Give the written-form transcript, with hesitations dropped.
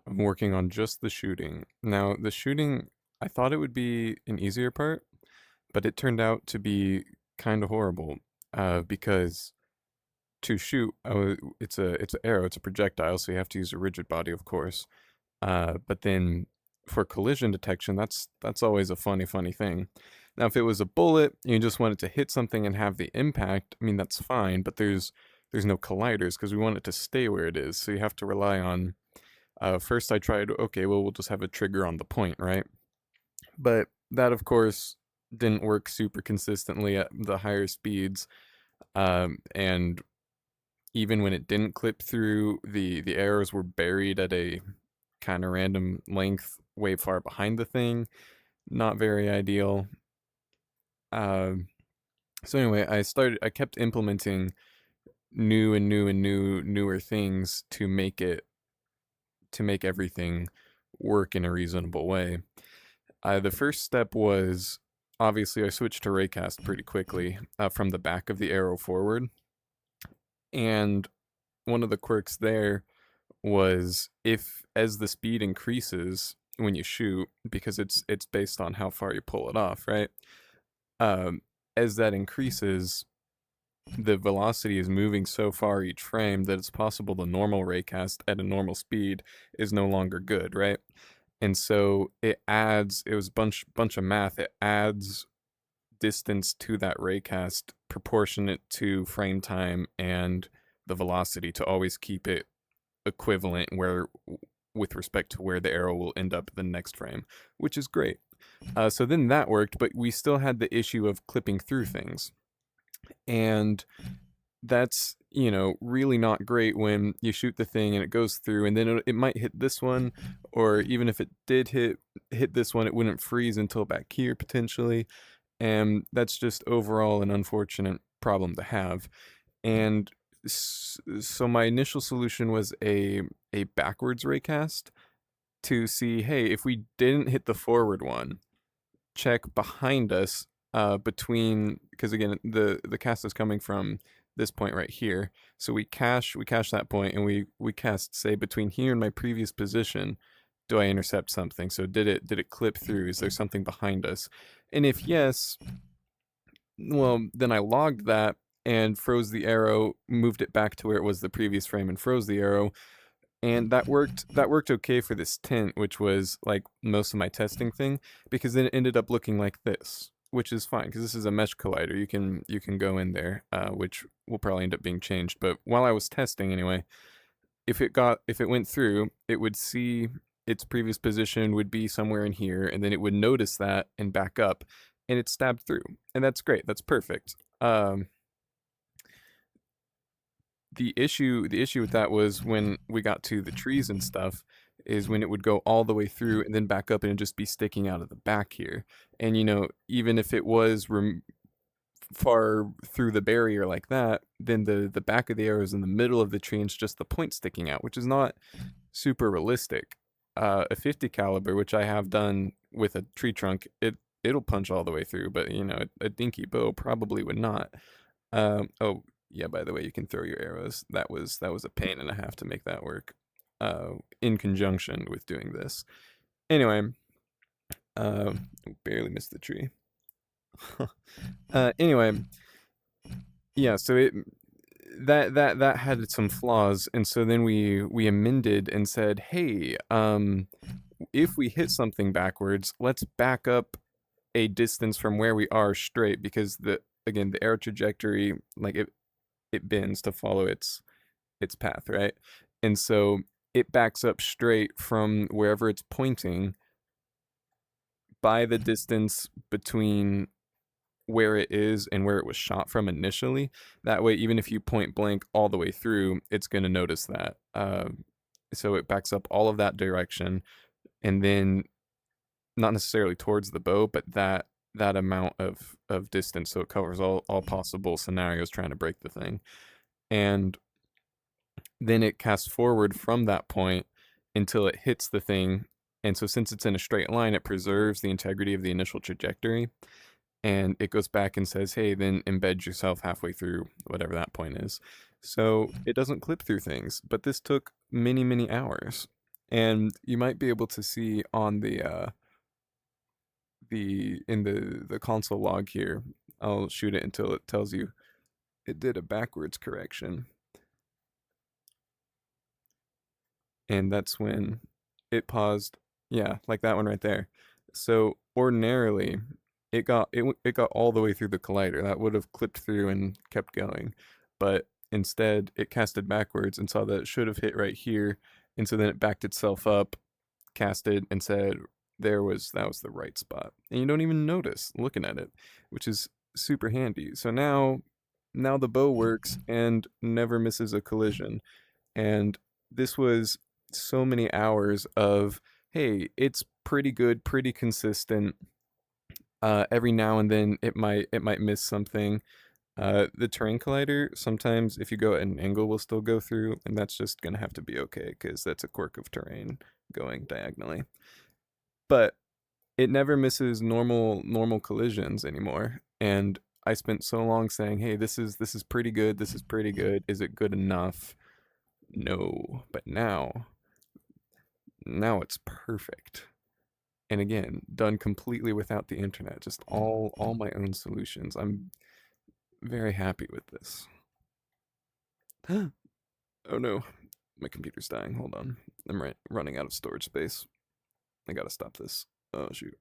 I'm working on just the shooting. Now, the shooting, I thought it would be an easier part, but it turned out to be kind of horrible. Because to shoot, it's an arrow, it's a projectile, so you have to use a rigid body, of course. But then for collision detection, that's always a funny thing. Now, if it was a bullet, you just want it to hit something and have the impact. I mean, that's fine, but there's no colliders because we want it to stay where it is. So you have to rely on. First, I tried. Okay, well, we'll just have a trigger on the point, right? But that, of course, didn't work super consistently at the higher speeds. And even when it didn't clip through, the arrows were buried at a kind of random length way far behind the thing. Not very ideal. Um, so anyway, I kept implementing newer things to make everything work in a reasonable way. The first step was obviously I switched to raycast pretty quickly from the back of the arrow forward, and one of the quirks there was if as the speed increases when you shoot, because it's based on how far you pull it off, right? Um, as that increases, the velocity is moving so far each frame that it's possible the normal raycast at a normal speed is no longer good, right? And so it was bunch of math. It adds distance to that raycast proportionate to frame time and the velocity to always keep it equivalent where with respect to where the arrow will end up the next frame, which is great. So then that worked, but we still had the issue of clipping through things. And that's, really not great when you shoot the thing and it goes through and then it might hit this one, or even if it did hit this one, it wouldn't freeze until back here potentially. And that's just overall an unfortunate problem to have. And so my initial solution was a backwards raycast to see, hey, if we didn't hit the forward one, check behind us between, because again the cast is coming from this point right here. So we cache that point and we cast, say, between here and my previous position. Do I intercept something? So did it clip through? Is there something behind us? And if yes, well, then I logged that and froze the arrow, moved it back to where it was the previous frame and froze the arrow. And that worked okay for this tint, which was like most of my testing thing, because then it ended up looking like this, which is fine because this is a mesh collider. You can go in there, which will probably end up being changed. But while I was testing anyway, if it went through, it would see its previous position would be somewhere in here, and then it would notice that and back up, and it stabbed through, and that's great. That's perfect. The issue with that was when we got to the trees and stuff, is when it would go all the way through and then back up and it'd just be sticking out of the back here. And even if it was far through the barrier like that, then the back of the arrow is in the middle of the tree and it's just the point sticking out, which is not super realistic. A 50 caliber, which I have done with a tree trunk, it'll punch all the way through, but a dinky bow probably would not. Oh, yeah, by the way, you can throw your arrows. That was a pain and a half to make that work. In conjunction with doing this. Anyway, uh, barely missed the tree. Anyway, yeah. So that had some flaws, and so then we amended and said, hey, if we hit something backwards, let's back up a distance from where we are straight, because the arrow trajectory, like it bends to follow its path, right? And so it backs up straight from wherever it's pointing by the distance between where it is and where it was shot from initially. That way, even if you point blank all the way through, it's going to notice that. So it backs up all of that direction, and then not necessarily towards the bow, but that amount of distance, so it covers all possible scenarios trying to break the thing. And then it casts forward from that point until it hits the thing. And so since it's in a straight line, it preserves the integrity of the initial trajectory. And it goes back and says, hey, then embed yourself halfway through whatever that point is. So it doesn't clip through things. But this took many hours. And you might be able to see on the console log here. I'll shoot it until it tells you it did a backwards correction. And that's when it paused. Yeah, like that one right there. So ordinarily, it got all the way through the collider. That would have clipped through and kept going, but instead it casted backwards and saw that it should have hit right here, and so then it backed itself up, casted, and said that was the right spot, and you don't even notice looking at it, which is super handy. So now the bow works and never misses a collision, and this was so many hours of, hey, it's pretty good, pretty consistent. Every now and then it might miss something. The terrain collider, sometimes if you go at an angle, will still go through, and that's just gonna have to be okay because that's a quirk of terrain going diagonally. But it never misses normal collisions anymore. And I spent so long saying, hey, this is pretty good. This is pretty good. Is it good enough? No, but now it's perfect. And again, done completely without the internet, just all my own solutions. I'm very happy with this. Oh no, my computer's dying. Hold on. I'm running out of storage space. I gotta stop this. Oh shoot.